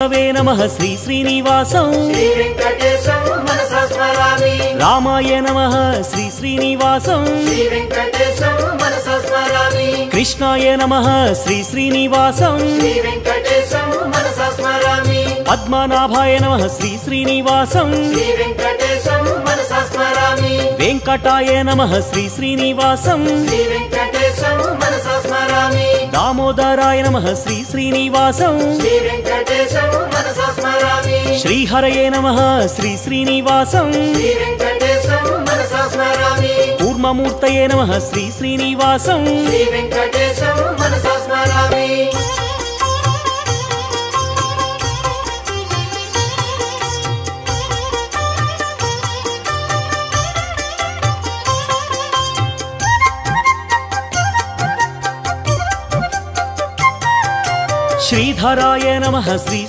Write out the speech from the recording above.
वे नमः श्री श्रीनिवासं श्री वेंकटेशं मनसा स्मरामि। रामाय नमः श्री श्रीनिवासं श्री वेंकटेशं मनसा स्मरामि। कृष्णाय नमः श्री श्रीनिवासं श्री वेंकटेशं मनसा स्मरामि। पद्मनाभाय नमः श्री श्रीनिवासं श्री वेंकटेशं मनसा स्मरामि। वेंकटाय नमः श्री श्रीनिवासं श्री वेंकटेशं मनसा स्मरामि। दामोदराय नमः श्री श्रीनिवासं श्री वेंकटेशं मनसा स्मरामि। श्रीहरये नमः श्री श्रीनिवासं श्री वेंकटेशं मनसा स्मरामि। कूर्ममूर्तये नमः श्री श्रीनिवासं श्री वेंकटेशं मनसा स्मरामि। श्रीधराय नमः श्री